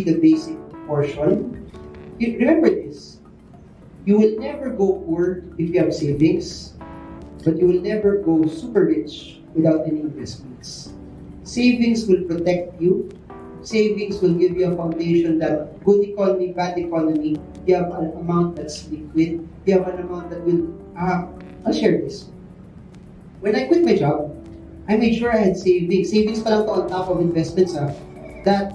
be the basic portion. Remember this, you will never go poor if you have savings, but you will never go super rich without any investments. Savings will protect you. Savings will give you a foundation that good economy, bad economy, you have an amount that's liquid, you have an amount that will, I'll share this. When I quit my job, I made sure I had savings. Savings pa lang to on top of investments, that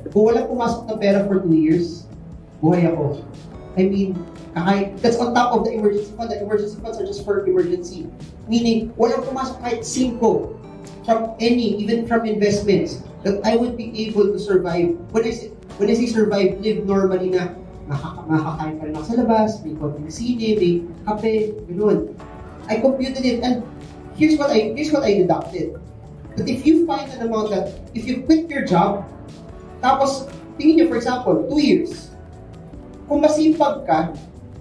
kung walang pumasok na pera for 2 years, buhay ako. I mean, that's on top of the emergency fund. The emergency funds are just for emergency. Meaning, walang pumasok kahit 5 from any, even from investments, that I would be able to survive. When I say survive, live normally na makakain pa rin ako sa labas, may konting sine, may kape, gano'n. I computed it, and here's what I deducted. That if you find an amount that, if you quit your job, tapos, tingin nyo, for example, 2 years, kung masipag ka,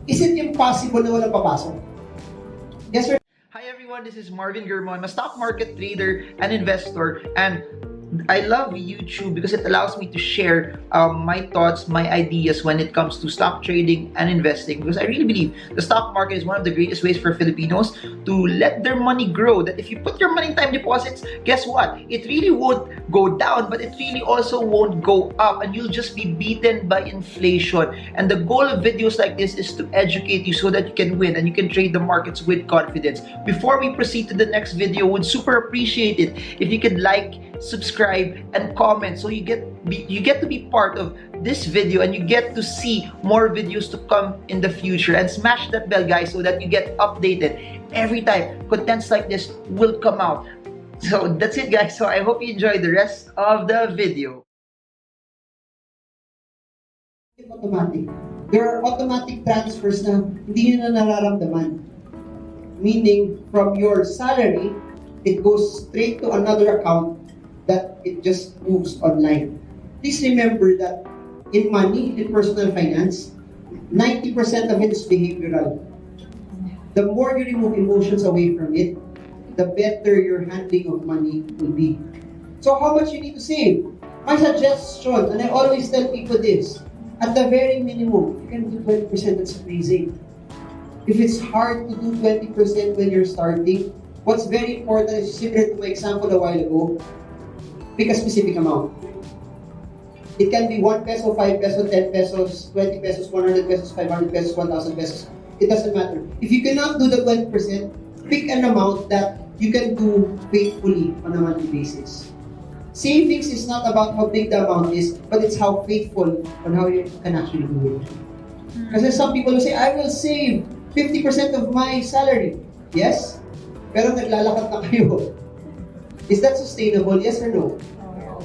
is it impossible na walang papasok? Yes, sir? Hi everyone, this is Marvin Germon, a stock market trader and investor, and I love YouTube because it allows me to share my thoughts, my ideas when it comes to stock trading and investing, because I really believe the stock market is one of the greatest ways for Filipinos to let their money grow. That if you put your money in time deposits, guess what? It really won't go down, but it really also won't go up, and you'll just be beaten by inflation. And the goal of videos like this is to educate you so that you can win and you can trade the markets with confidence. Before we proceed to the next video, would super appreciate it if you could like, subscribe, and comment, so you get to be part of this video and you get to see more videos to come in the future. And smash that bell, guys, so that you get updated every time contents like this will come out. So that's it, guys. So I hope you enjoy the rest of the video. Automatic. There are automatic transfers na hindi nyo na nararamdaman. Meaning, from your salary, it goes straight to another account that it just moves online. Please remember that in money, in personal finance, 90% of it is behavioral. The more you remove emotions away from it, the better your handling of money will be. So how much you need to save? My suggestion, and I always tell people this, at the very minimum, you can do 20%, that's amazing. If it's hard to do 20% when you're starting, what's very important is similar to my example a while ago, pick a specific amount. It can be 1 peso, 5 peso, 10 pesos, 20 pesos, 100 pesos, 500 pesos, 1,000 pesos. It doesn't matter. If you cannot do the 20%, pick an amount that you can do faithfully on a monthly basis. Savings is not about how big the amount is, but it's how faithful on how you can actually do it. Kasi some people will say, I will save 50% of my salary. Yes? Pero naglalakad na kayo. Is that sustainable? Yes or no?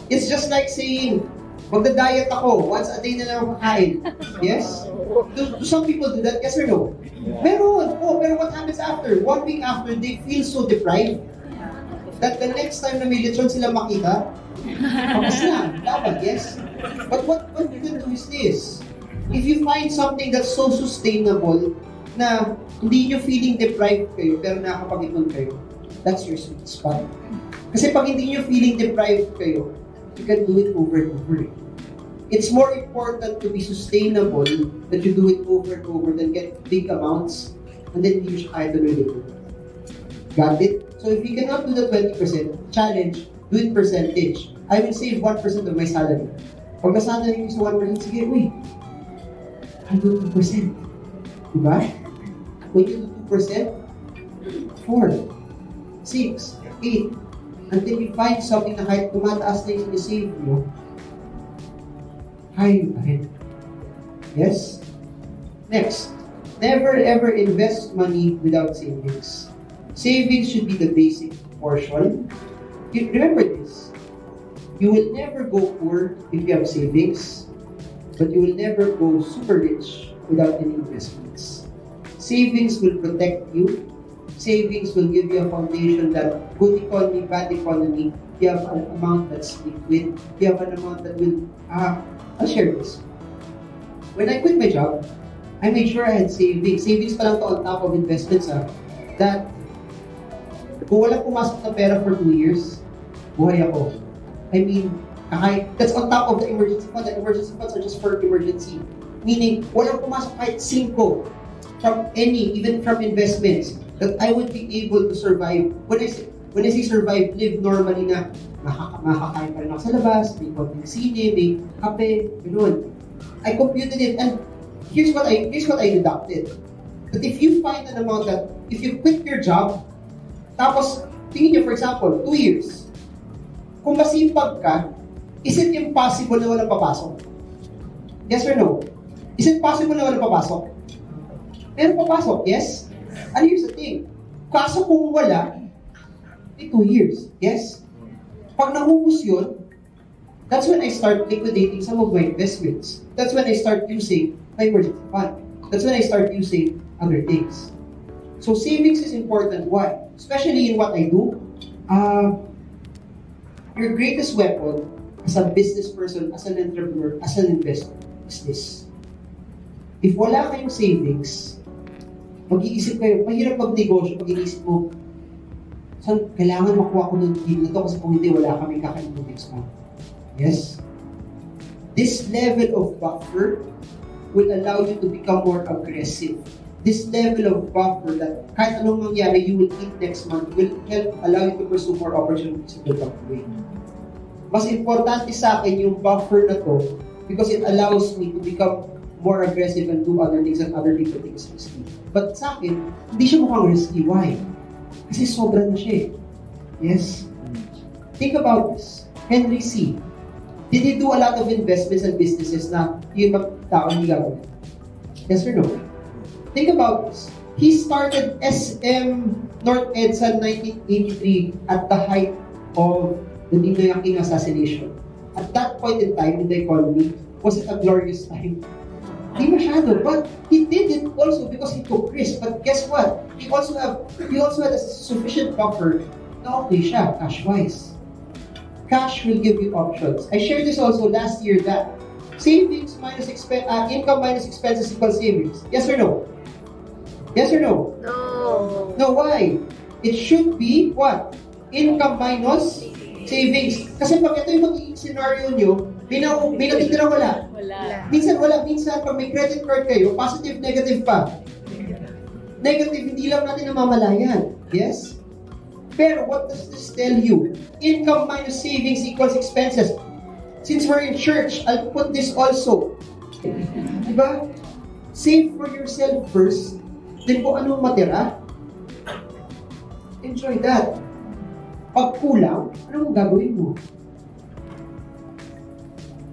It's just like saying, magda-diet ako, once a day na lang makain. Yes? Do some people do that? Yes or no? Pero what happens after? 1 week after, they feel so deprived that the next time na may lechon sila makita, tapos na, dapat, yes? But what you can do is this. If you find something that's so sustainable na hindi nyo feeling deprived kayo pero nakakapag-ipon kayo, that's your sweet spot. Kasi pag hindi nyo feeling deprived kayo, you can do it over and over. It's more important to be sustainable that you do it over and over than get big amounts and then you siya kaya tuloy-tuloy. Got it? So if you cannot do the 20%, challenge, do it percentage. I will save 1% of my salary. Pag nasanay nyo sa 1%, sige, uy, I'll do 2%. Diba? When you do 2%, 4, 6, 8, until you find something na kahit tumataas na yung save mo, kaya pa rin. Yes? Next, never ever invest money without savings. Savings should be the basic portion. Remember this, you will never go poor if you have savings, but you will never go super rich without any investments. Savings will protect you. Savings will give you a foundation that good economy, bad economy, you have an amount that's liquid, you have an amount that will, I'll share this. When I quit my job, I made sure I had savings. Savings pa lang to on top of investments, that kung walang pumasok na pera for 2 years, buhay ako. I mean, Okay? That's on top of the emergency fund. The emergency funds are just for emergency. Meaning, walang pumasok kahit 5 from any, even from investments, that I would be able to survive. When I say survive, live normally na makakain pa rin ako sa labas, may konting sine, may kape, gano'n. I computed it, and here's what I deducted. But if you find an amount that, if you quit your job, tapos, tingin nyo, for example, 2 years, kung masipag ka, is it impossible na walang papasok? Yes or no? Is it possible na walang papasok? Meron papasok, yes? And here's the thing, kaso kung wala, 2 years, yes? Pag nahubos yun, that's when I start liquidating some of my investments. That's when I start using my emergency fund. That's when I start using other things. So savings is important. Why? Especially in what I do. Your greatest weapon as a business person, as an entrepreneur, as an investor is this. If wala kayong savings, mag-iisip kayo, mahirap mag-negosyo, pag-iisip mo, saan kailangan makuha ko ng deal na to kasi kung hindi, wala kaming kakain ng next month. Yes? This level of buffer will allow you to become more aggressive. This level of buffer that kahit anong mangyari, you will eat next month will help allow you to pursue more opportunities in the way. Mas importante sa akin yung buffer na to because it allows me to become more aggressive and do other things and other people think is risky. But sa akin, hindi siya mukhang risky. Why? Kasi sobra na siya eh. Yes? Think about this. Henry C. Did he do a lot of investments and businesses na yung ibang tao hindi gagawin? Yes or no? Think about this. He started SM North EDSA 1983 at the height of the Ninoy Aquino assassination. At that point in time in the economy, was it a glorious time? Hindi masyado, but he did it also because he took risk. But guess what? He also had a sufficient buffer na okay siya, cash-wise. Cash will give you options. I shared this also last year that savings minus income minus expenses equals savings. Yes or no? Yes or no? No. No, why? It should be what? Income minus savings. Kasi pag ito yung magiging scenario nyo, may natitira wala. Wala. Minsan wala. Minsan pag may credit card kayo, positive, negative pa. Negative, hindi lang natin namamalayan. Yes? Pero what does this tell you? Income minus savings equals expenses. Since we're in church, I'll put this also. Diba? Save for yourself first. Then kung anong matira, enjoy that. Pag kulang, anong gagawin mo?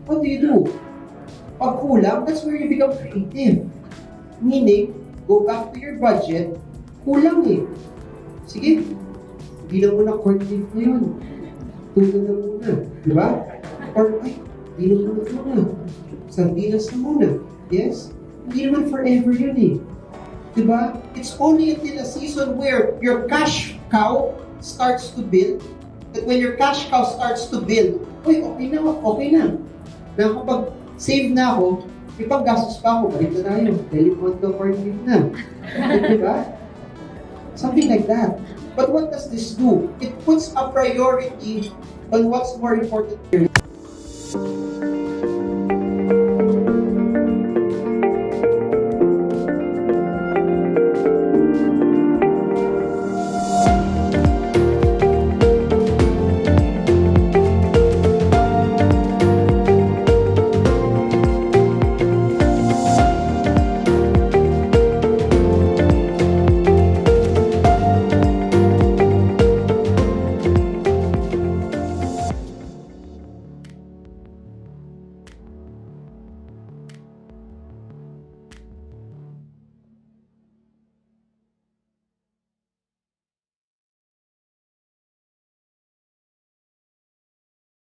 What do you do? Pag kulang, that's where you become creative. Meaning, go back to your budget, kulang eh. Sige, bilang mo na corn beef na yun. Tuna na muna. Di ba? Or, bilang mo na tuna. Sardinas na muna. Yes? Hindi naman forever yun eh. Di ba? It's only until a season where your cash cow starts to build, that when your cash cow starts to build, okay na. Na kapag save na ako, may panggastos pa ako, balik na tayo. Dahil yung corn beef na. Di ba? Something like that. But what does this do? It puts a priority on what's more important here.